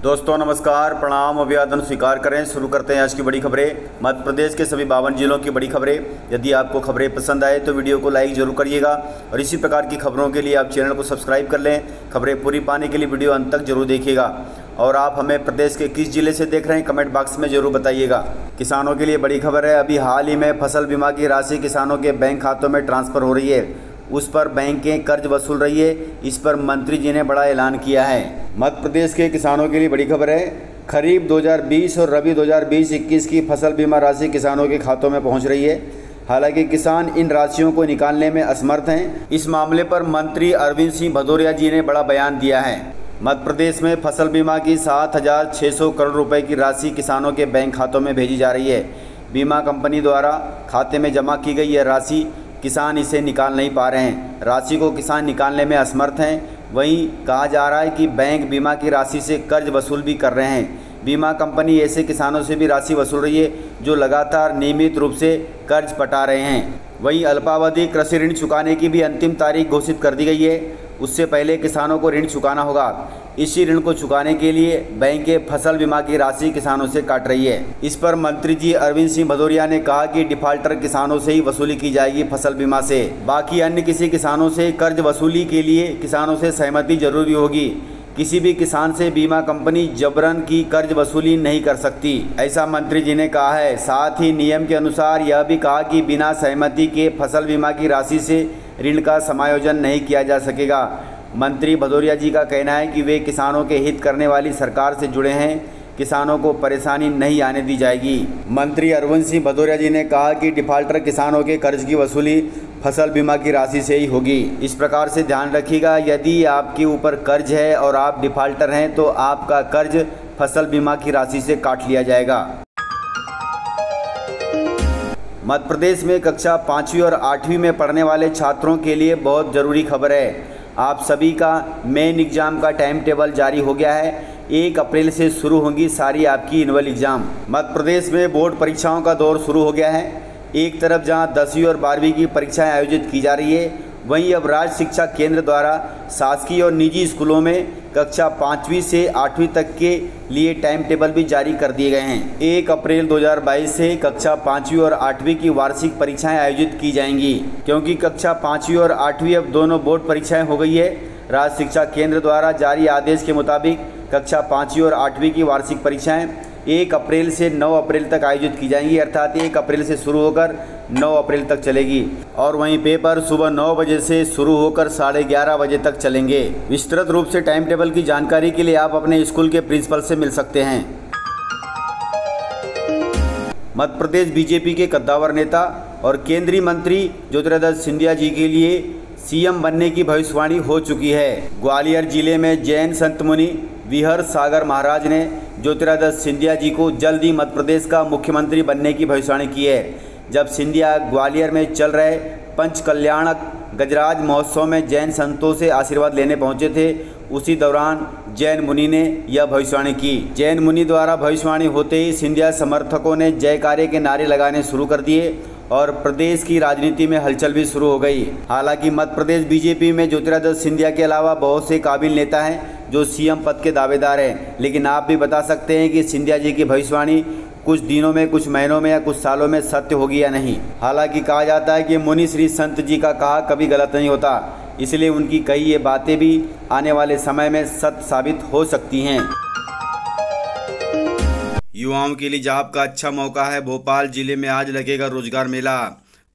दोस्तों नमस्कार, प्रणाम, अभिवादन स्वीकार करें। शुरू करते हैं आज की बड़ी खबरें। मध्य प्रदेश के सभी 52 जिलों की बड़ी खबरें। यदि आपको खबरें पसंद आए तो वीडियो को लाइक जरूर करिएगा और इसी प्रकार की खबरों के लिए आप चैनल को सब्सक्राइब कर लें। खबरें पूरी पाने के लिए वीडियो अंत तक जरूर देखिएगा। और आप हमें प्रदेश के किस जिले से देख रहे हैं कमेंट बॉक्स में जरूर बताइएगा। किसानों के लिए बड़ी खबर है। अभी हाल ही में फसल बीमा की राशि किसानों के बैंक खातों में ट्रांसफ़र हो रही है, उस पर बैंकें कर्ज वसूल रही है। इस पर मंत्री जी ने बड़ा ऐलान किया है। मध्य प्रदेश के किसानों के लिए बड़ी खबर है। खरीफ 2020 और रबी 2020-21 की फसल बीमा राशि किसानों के खातों में पहुंच रही है। हालांकि किसान इन राशियों को निकालने में असमर्थ हैं। इस मामले पर मंत्री अरविंद सिंह भदौरिया जी ने बड़ा बयान दिया है। मध्य प्रदेश में फसल बीमा की 7,600 करोड़ रुपए की राशि किसानों के बैंक खातों में भेजी जा रही है। बीमा कंपनी द्वारा खाते में जमा की गई यह राशि किसान इसे निकाल नहीं पा रहे हैं। राशि को किसान निकालने में असमर्थ हैं। वहीं कहा जा रहा है कि बैंक बीमा की राशि से कर्ज वसूल भी कर रहे हैं। बीमा कंपनी ऐसे किसानों से भी राशि वसूल रही है जो लगातार नियमित रूप से कर्ज पटा रहे हैं। वहीं अल्पावधि कृषि ऋण चुकाने की भी अंतिम तारीख घोषित कर दी गई है। उससे पहले किसानों को ऋण चुकाना होगा। इसी ऋण को चुकाने के लिए बैंकें फसल बीमा की राशि किसानों से काट रही है। इस पर मंत्री जी अरविंद सिंह भदौरिया ने कहा कि डिफाल्टर किसानों से ही वसूली की जाएगी फसल बीमा से। बाकी अन्य किसी किसानों से कर्ज वसूली के लिए किसानों से सहमति जरूरी होगी। किसी भी किसान से बीमा कंपनी जबरन की कर्ज वसूली नहीं कर सकती, ऐसा मंत्री जी ने कहा है। साथ ही नियम के अनुसार यह भी कहा कि बिना सहमति के फसल बीमा की राशि से ऋण का समायोजन नहीं किया जा सकेगा। मंत्री भदौरिया जी का कहना है कि वे किसानों के हित करने वाली सरकार से जुड़े हैं। किसानों को परेशानी नहीं आने दी जाएगी। मंत्री अरविंद सिंह भदौरिया जी ने कहा कि डिफाल्टर किसानों के कर्ज की वसूली फसल बीमा की राशि से ही होगी। इस प्रकार से ध्यान रखिएगा, यदि आपके ऊपर कर्ज है और आप डिफाल्टर हैं तो आपका कर्ज फसल बीमा की राशि से काट लिया जाएगा। मध्य प्रदेश में कक्षा 5वीं और 8वीं में पढ़ने वाले छात्रों के लिए बहुत ज़रूरी खबर है। आप सभी का मेन एग्ज़ाम का टाइम टेबल जारी हो गया है। 1 अप्रैल से शुरू होंगी सारी आपकी एनुअल एग्ज़ाम। मध्य प्रदेश में बोर्ड परीक्षाओं का दौर शुरू हो गया है। एक तरफ जहां 10वीं और 12वीं की परीक्षाएं आयोजित की जा रही है, वहीं अब राज्य शिक्षा केंद्र द्वारा शासकीय और निजी स्कूलों में कक्षा 5वीं से 8वीं तक के लिए टाइम टेबल भी जारी कर दिए गए हैं। 1 अप्रैल 2022 से कक्षा 5वीं और 8वीं की वार्षिक परीक्षाएं आयोजित की जाएंगी। क्योंकि कक्षा 5वीं और 8वीं अब दोनों बोर्ड परीक्षाएं हो गई है, राज्य शिक्षा केंद्र द्वारा जारी आदेश के मुताबिक कक्षा 5वीं और 8वीं की वार्षिक परीक्षाएं 1 अप्रैल से 9 अप्रैल तक आयोजित की जाएंगी। अर्थात 1 अप्रैल से शुरू होकर 9 अप्रैल तक चलेगी। और वहीं पेपर सुबह 9 बजे से शुरू होकर 11:30 बजे तक चलेंगे। विस्तृत रूप से टाइम टेबल की जानकारी के लिए आप अपने स्कूल के प्रिंसिपल से मिल सकते हैं। मध्य प्रदेश बीजेपी के कद्दावर नेता और केंद्रीय मंत्री ज्योतिरादित्य सिंधिया जी के लिए सीएम बनने की भविष्यवाणी हो चुकी है। ग्वालियर जिले में जैन संत मुनि विहर सागर महाराज ने ज्योतिरादित्य सिंधिया जी को जल्द ही मध्य प्रदेश का मुख्यमंत्री बनने की भविष्यवाणी की है। जब सिंधिया ग्वालियर में चल रहे पंच कल्याणक गजराज महोत्सव में जैन संतों से आशीर्वाद लेने पहुंचे थे, उसी दौरान जैन मुनि ने यह भविष्यवाणी की। जैन मुनि द्वारा भविष्यवाणी होते ही सिंधिया समर्थकों ने जयकारे के नारे लगाने शुरू कर दिए और प्रदेश की राजनीति में हलचल भी शुरू हो गई। हालांकि मध्य प्रदेश बीजेपी में ज्योतिरादित्य सिंधिया के अलावा बहुत से काबिल नेता हैं जो सीएम पद के दावेदार हैं, लेकिन आप भी बता सकते हैं कि सिंधिया जी की भविष्यवाणी कुछ दिनों में, कुछ महीनों में या कुछ सालों में सत्य होगी या नहीं। हालांकि कहा जाता है कि मुनि श्री संत जी का कहा कभी गलत नहीं होता, इसलिए उनकी कही ये बातें भी आने वाले समय में सत्य साबित हो सकती हैं। युवाओं के लिए जॉब का अच्छा मौका है। भोपाल जिले में आज लगेगा रोजगार मेला।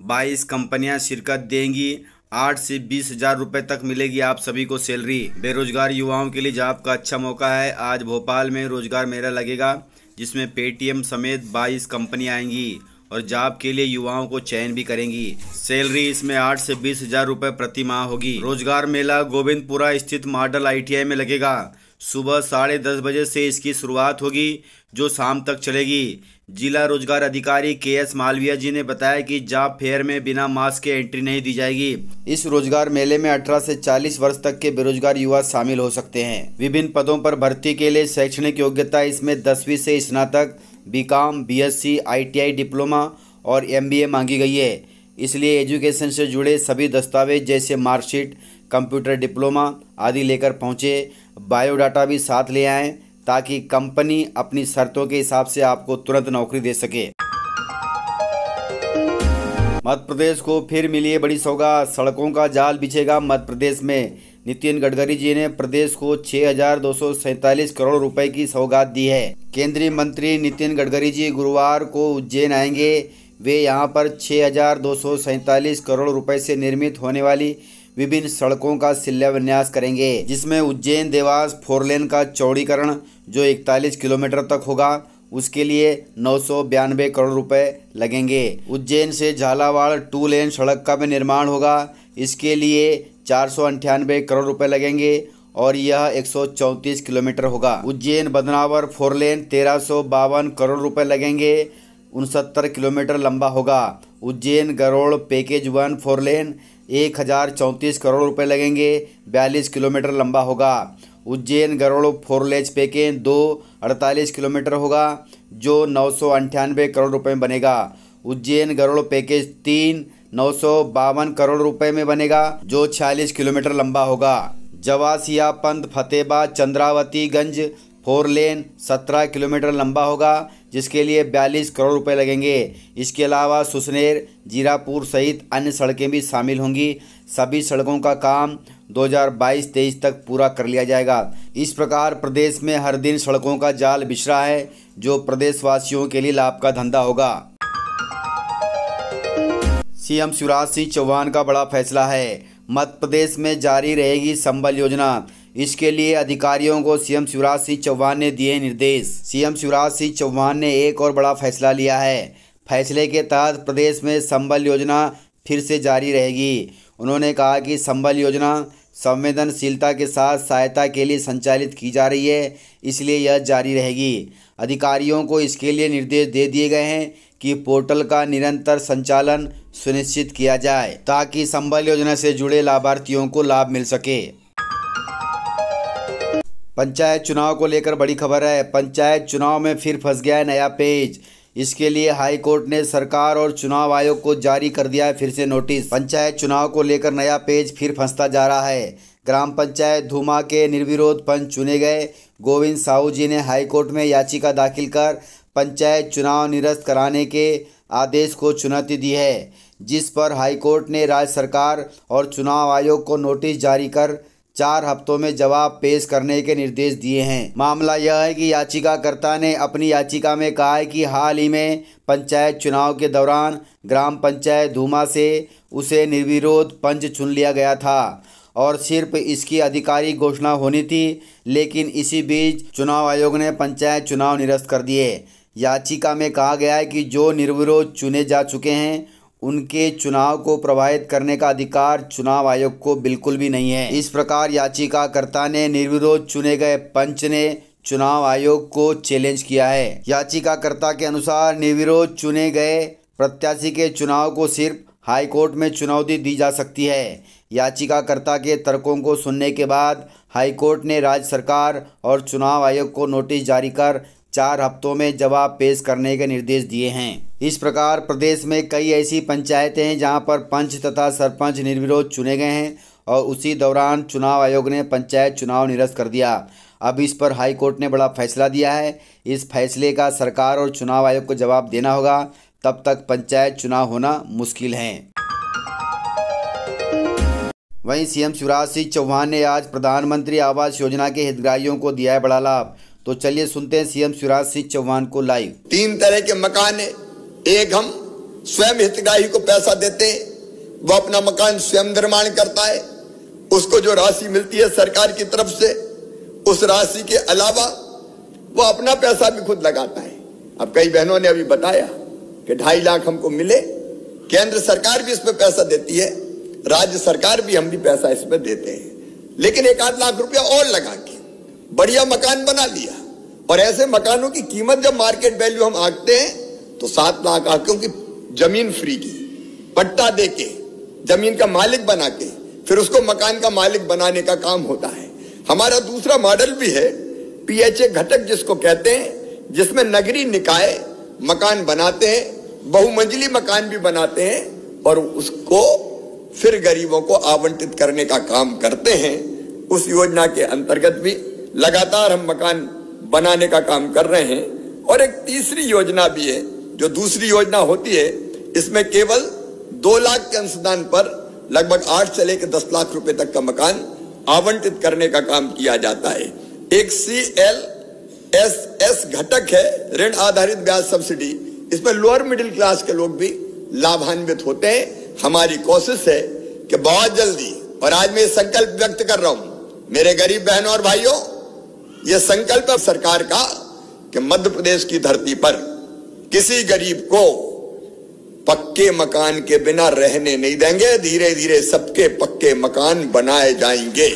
22 कंपनियां शिरकत देंगी। 8 से 20 हज़ार रुपये तक मिलेगी आप सभी को सैलरी। बेरोजगार युवाओं के लिए जॉब का अच्छा मौका है। आज भोपाल में रोजगार मेला लगेगा, जिसमें पेटीएम समेत 22 कंपनियां आएंगी और जॉब के लिए युवाओं को चयन भी करेंगी। सैलरी इसमें 8 से 20 हज़ार रुपये प्रति माह होगी। रोजगार मेला गोविंदपुरा स्थित मॉडल ITI में लगेगा। सुबह 10:30 बजे से इसकी शुरुआत होगी, जो शाम तक चलेगी। जिला रोजगार अधिकारी KS मालविया जी ने बताया कि जॉब फेयर में बिना मास्क के एंट्री नहीं दी जाएगी। इस रोजगार मेले में 18 से 40 वर्ष तक के बेरोजगार युवा शामिल हो सकते हैं। विभिन्न पदों पर भर्ती के लिए शैक्षणिक योग्यता इसमें 10वीं से स्नातक, BCom, BSc, ITI डिप्लोमा और MBA मांगी गई है। इसलिए एजुकेशन से जुड़े सभी दस्तावेज जैसे मार्कशीट, कंप्यूटर डिप्लोमा आदि लेकर पहुँचे। बायोडाटा भी साथ ले आएँ ताकि कंपनी अपनी शर्तों के हिसाब से आपको तुरंत नौकरी दे सके। मध्य प्रदेश को फिर मिली है बड़ी सौगात, सड़कों का जाल बिछेगा मध्य प्रदेश में। नितिन गडकरी जी ने प्रदेश को 6,247 करोड़ रुपए की सौगात दी है। केंद्रीय मंत्री नितिन गडकरी जी गुरुवार को उज्जैन आएंगे। वे यहां पर 6,247 करोड़ रुपए से निर्मित होने वाली विभिन्न सड़कों का शिलान्यास करेंगे, जिसमें उज्जैन देवास 4 लेन का चौड़ीकरण जो 41 किलोमीटर तक होगा, उसके लिए 992 करोड़ रुपए लगेंगे। उज्जैन से झालावाड़ 2 लेन सड़क का भी निर्माण होगा, इसके लिए 498 करोड़ रुपए लगेंगे और यह 134 किलोमीटर होगा। उज्जैन बदनावर 4 लेन 1352 करोड़ रुपए लगेंगे, 69 किलोमीटर लंबा होगा। उज्जैन गरोड़ पैकेज 1 4 लेन 1034 करोड़ रुपए लगेंगे, 42 किलोमीटर लंबा होगा। उज्जैन गरोड़ 4 लेन पैकेज 2 48 किलोमीटर होगा, जो 998 करोड़ रुपए में बनेगा। उज्जैन गरोड़ पैकेज 3 952 करोड़ रुपए में बनेगा, जो 46 किलोमीटर लंबा होगा। जवासिया पंत फतेहाबाद चंद्रावतीगंज 4 लेन 17 किलोमीटर लंबा होगा, जिसके लिए 42 करोड़ रुपए लगेंगे। इसके अलावा सुसनेर जीरापुर सहित अन्य सड़कें भी शामिल होंगी। सभी सड़कों का काम 2022-23 तक पूरा कर लिया जाएगा। इस प्रकार प्रदेश में हर दिन सड़कों का जाल बिछ रहा है, जो प्रदेशवासियों के लिए लाभ का धंधा होगा। सीएम शिवराज सिंह चौहान का बड़ा फैसला है। मध्य प्रदेश में जारी रहेगी संबल योजना। इसके लिए अधिकारियों को सीएम शिवराज सिंह चौहान ने दिए निर्देश। सीएम शिवराज सिंह चौहान ने एक और बड़ा फैसला लिया है। फैसले के तहत प्रदेश में संबल योजना फिर से जारी रहेगी। उन्होंने कहा कि संबल योजना संवेदनशीलता के साथ सहायता के लिए संचालित की जा रही है, इसलिए यह जारी रहेगी। अधिकारियों को इसके लिए निर्देश दे दिए गए हैं कि पोर्टल का निरंतर संचालन सुनिश्चित किया जाए, ताकि संबल योजना से जुड़े लाभार्थियों को लाभ मिल सके। पंचायत चुनाव को लेकर बड़ी खबर है। पंचायत चुनाव में फिर फंस गया है नया पेज। इसके लिए हाई कोर्ट ने सरकार और चुनाव आयोग को जारी कर दिया है फिर से नोटिस। पंचायत चुनाव को लेकर नया पेज फिर फंसता जा रहा है। ग्राम पंचायत धूमा के निर्विरोध पंच चुने गए गोविंद साहू जी ने हाई कोर्ट में याचिका दाखिल कर पंचायत चुनाव निरस्त कराने के आदेश को चुनौती दी है, जिस पर हाई कोर्ट ने राज्य सरकार और चुनाव आयोग को नोटिस जारी कर 4 हफ्तों में जवाब पेश करने के निर्देश दिए हैं। मामला यह है कि याचिकाकर्ता ने अपनी याचिका में कहा है कि हाल ही में पंचायत चुनाव के दौरान ग्राम पंचायत धूमा से उसे निर्विरोध पंच चुन लिया गया था और सिर्फ इसकी आधिकारिक घोषणा होनी थी, लेकिन इसी बीच चुनाव आयोग ने पंचायत चुनाव निरस्त कर दिए। याचिका में कहा गया है कि जो निर्विरोध चुने जा चुके हैं उनके चुनाव को प्रभावित करने का अधिकार चुनाव आयोग को बिल्कुल भी नहीं है। इस प्रकार याचिकाकर्ता ने निर्विरोध चुने गए पंच ने चुनाव आयोग को चैलेंज किया है। याचिकाकर्ता के अनुसार निर्विरोध चुने गए प्रत्याशी के चुनाव को सिर्फ हाई कोर्ट में चुनौती दी जा सकती है। याचिकाकर्ता के तर्कों को सुनने के बाद हाई कोर्ट ने राज्य सरकार और चुनाव आयोग को नोटिस जारी कर 4 हफ्तों में जवाब पेश करने के निर्देश दिए हैं। इस प्रकार प्रदेश में कई ऐसी पंचायतें हैं जहां पर पंच तथा सरपंच निर्विरोध चुने गए हैं और उसी दौरान चुनाव आयोग ने पंचायत चुनाव निरस्त कर दिया। अब इस पर हाई कोर्ट ने बड़ा फैसला दिया है। इस फैसले का सरकार और चुनाव आयोग को जवाब देना होगा, तब तक पंचायत चुनाव होना मुश्किल है। वहीं सीएम शिवराज सिंह चौहान ने आज प्रधानमंत्री आवास योजना के हितग्राहियों को दिया है बड़ा लाभ। तो चलिए सुनते हैं सीएम शिवराज सिंह चौहान को लाइव। 3 तरह के मकान है। एक, हम स्वयं हितग्राही को पैसा देते हैं, वो अपना मकान स्वयं निर्माण करता है, उसको जो राशि मिलती है सरकार की तरफ से, उस राशि के अलावा वो अपना पैसा भी खुद लगाता है। अब कई बहनों ने अभी बताया कि 2.5 लाख हमको मिले। केंद्र सरकार भी इसमें पैसा देती है, राज्य सरकार भी, हम भी पैसा इसमें देते हैं, लेकिन 1-8 लाख रुपया और लगा के बढ़िया मकान बना लिया। और ऐसे मकानों की कीमत जब मार्केट वैल्यू हम आंकते हैं तो 7 लाख आंकड़ों की जमीन फ्री की, पट्टा देके जमीन का मालिक बना के फिर उसको मकान का मालिक बनाने का काम होता है। हमारा दूसरा मॉडल भी है PHA घटक जिसको कहते हैं, जिसमें नगरीय निकाय मकान बनाते हैं, बहुमंजिली मकान भी बनाते हैं और उसको फिर गरीबों को आवंटित करने का काम करते हैं। उस योजना के अंतर्गत भी लगातार हम मकान बनाने का काम कर रहे हैं। और एक तीसरी योजना भी है, जो दूसरी योजना होती है, इसमें केवल 2 लाख के अंशदान पर लगभग 8 से लेकर 10 लाख रुपए तक का मकान आवंटित करने का काम किया जाता है। एक CLSS घटक है, ऋण आधारित ब्याज सब्सिडी। इसमें लोअर मिडिल क्लास के लोग भी लाभान्वित होते हैं। हमारी कोशिश है कि बहुत जल्दी, और आज मैं संकल्प व्यक्त कर रहा हूं मेरे गरीब बहनों और भाइयों, यह संकल्प है सरकार का कि मध्य प्रदेश की धरती पर किसी गरीब को पक्के मकान के बिना रहने नहीं देंगे। धीरे धीरे सबके पक्के मकान बनाए जाएंगे।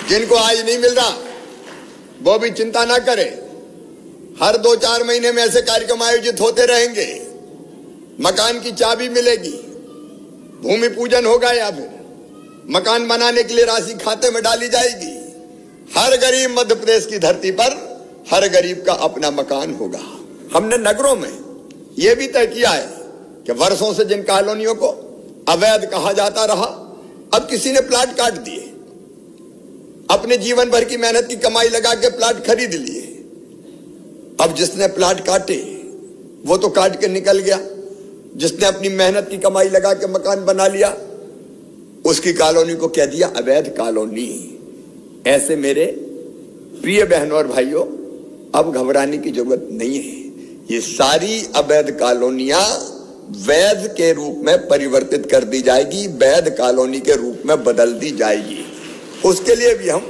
जिनको आज नहीं मिल रहा वो भी चिंता ना करें, हर 2-4 महीने में ऐसे कार्यक्रम आयोजित होते रहेंगे। मकान की चाबी मिलेगी, भूमि पूजन होगा या फिर मकान बनाने के लिए राशि खाते में डाली जाएगी। हर गरीब मध्य प्रदेश की धरती पर हर गरीब का अपना मकान होगा। हमने नगरों में यह भी तय किया है कि वर्षों से जिन कॉलोनियों को अवैध कहा जाता रहा, अब किसी ने प्लाट काट दिए, अपने जीवन भर की मेहनत की कमाई लगा के प्लाट खरीद लिए। अब जिसने प्लाट काटे वो तो काट के निकल गया, जिसने अपनी मेहनत की कमाई लगा के मकान बना लिया उसकी कॉलोनी को कह दिया अवैध कॉलोनी। ऐसे मेरे प्रिय बहनों और भाइयों, अब घबराने की जरूरत नहीं है। ये सारी अवैध कॉलोनियां वैध के रूप में परिवर्तित कर दी जाएगी, वैध कॉलोनी के रूप में बदल दी जाएगी। उसके लिए भी हम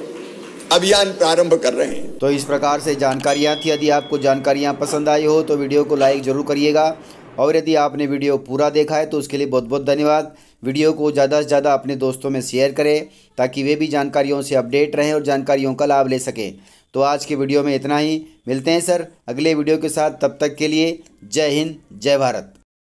अभियान प्रारंभ कर रहे हैं। तो इस प्रकार से जानकारियाँ थी। यदि आपको जानकारियाँ पसंद आई हो तो वीडियो को लाइक ज़रूर करिएगा, और यदि आपने वीडियो पूरा देखा है तो उसके लिए बहुत बहुत धन्यवाद। वीडियो को ज़्यादा से ज़्यादा अपने दोस्तों में शेयर करें ताकि वे भी जानकारियों से अपडेट रहें और जानकारियों का लाभ ले सकें। तो आज के वीडियो में इतना ही। मिलते हैं सर अगले वीडियो के साथ, तब तक के लिए जय हिंद, जय भारत।